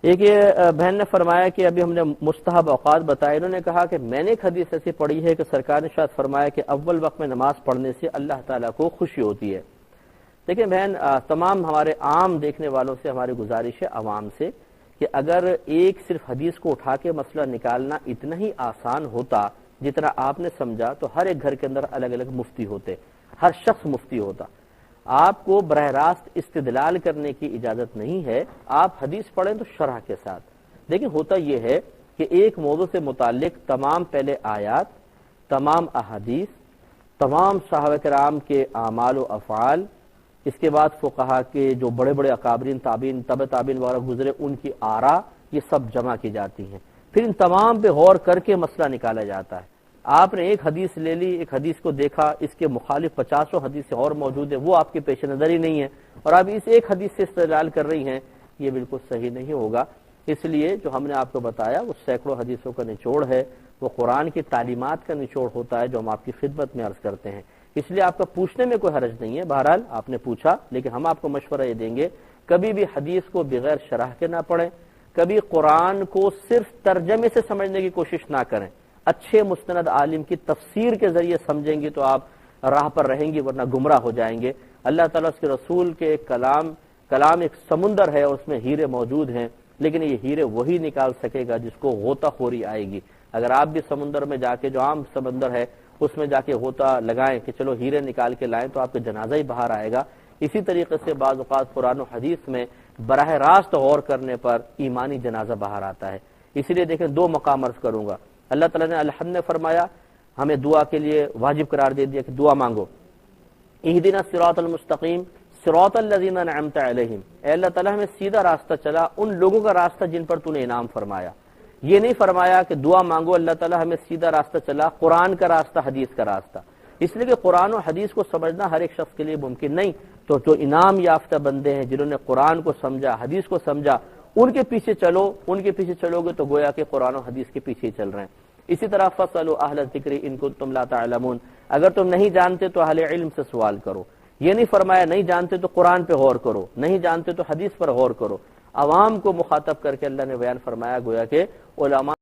ایک یہ بہن نے فرمایا کہ ابھی ہم نے مستحب اوقات بتائے، انہوں نے کہا کہ میں نے ایک حدیث ایسی پڑھی ہے کہ سرکار نے شاید فرمایا کہ اول وقت میں نماز پڑھنے سے اللہ تعالیٰ کو خوشی ہوتی ہے۔ دیکھیں بہن، تمام ہمارے عام دیکھنے والوں سے ہماری گزارش ہے، عوام سے، کہ اگر ایک صرف حدیث کو اٹھا کے مسئلہ نکالنا اتنا ہی آسان ہوتا جتنا آپ نے سمجھا، تو ہر ایک گھر کے اندر الگ الگ مفتی ہوتے، ہر شخص مفتی ہوتا۔ آپ کو براہ راست استدلال کرنے کی اجازت نہیں ہے، آپ حدیث پڑھیں تو شرح کے ساتھ۔ لیکن ہوتا یہ ہے کہ ایک موضوع سے متعلق تمام پہلے آیات، تمام احادیث، تمام صحابہ کرام کے اعمال و افعال، اس کے بعد فقہا کے جو بڑے بڑے اکابرین تابعین تبع تابعین وغیرہ گزرے ان کی آراء، یہ سب جمع کی جاتی ہیں، پھر ان تمام پہ غور کر کے مسئلہ نکالا جاتا ہے۔ آپ نے ایک حدیث لے لی، ایک حدیث کو دیکھا، اس کے مخالف 50 حدیثیں اور موجود ہیں، وہ آپ کے پیش نظر ہی نہیں ہے، اور آپ اس ایک حدیث سے استدلال کر رہی ہیں، یہ بالکل صحیح نہیں ہوگا۔ اس لیے جو ہم نے آپ کو بتایا وہ سینکڑوں حدیثوں کا نچوڑ ہے، وہ قرآن کی تعلیمات کا نچوڑ ہوتا ہے جو ہم آپ کی خدمت میں عرض کرتے ہیں۔ اس لیے آپ کا پوچھنے میں کوئی حرج نہیں ہے، بہرحال آپ نے پوچھا، لیکن ہم آپ کو مشورہ یہ دیں گے کبھی بھی حدیث کو بغیر شرح کے نہ پڑھیں، کبھی قرآن کو صرف ترجمے سے سمجھنے کی کوشش نہ کریں۔ اچھے مستند عالم کی تفسیر کے ذریعے سمجھیں گے تو آپ راہ پر رہیں گے، ورنہ گمراہ ہو جائیں گے۔ اللہ تعالیٰ اس کے رسول کے کلام ایک سمندر ہے اور اس میں ہیرے موجود ہیں، لیکن یہ ہیرے وہی نکال سکے گا جس کو غوطہ خوری آئے گی۔ اگر آپ بھی سمندر میں جا کے، جو عام سمندر ہے اس میں جا کے غوطہ لگائیں کہ چلو ہیرے نکال کے لائیں، تو آپ کا جنازہ ہی باہر آئے گا۔ اسی طریقے سے بعض اوقات قرآن و حدیث میں براہ راست غور کرنے پر ایمانی جنازہ باہر آتا ہے۔ اسی لیے دیکھیں، دو مقام عرض کروں گا۔ اللہ تعالیٰ نے الحمد نے فرمایا، ہمیں دعا کے لیے واجب قرار دے دیا کہ دعا مانگو، اہدنا الصراط المستقیم صراط الذین انعمت علیہم، اے اللہ تعالیٰ ہمیں سیدھا راستہ چلا، ان لوگوں کا راستہ جن پر تو نے انعام فرمایا۔ یہ نہیں فرمایا کہ دعا مانگو اللہ تعالیٰ ہمیں سیدھا راستہ چلا، قرآن کا راستہ، حدیث کا راستہ، اس لیے کہ قرآن و حدیث کو سمجھنا ہر ایک شخص کے لیے ممکن نہیں۔ تو جو انعام یافتہ بندے ہیں، جنہوں نے قرآن کو سمجھا، حدیث کو سمجھا، ان کے پیچھے چلو، ان کے پیچھے چلو گے تو گویا کہ قرآن و حدیث کے پیچھے ہی چل رہے ہیں۔ اسی طرح فَاسْأَلُوا أَهْلَ الذِّكْرِ إِن كُنتُمْ لَا تَعْلَمُونَ، اگر تم نہیں جانتے تو اہل علم سے سوال کرو۔ یہ نہیں فرمایا نہیں جانتے تو قرآن پہ غور کرو، نہیں جانتے تو حدیث پر غور کرو۔ عوام کو مخاطب کر کے اللہ نے بیان فرمایا، گویا کہ علماء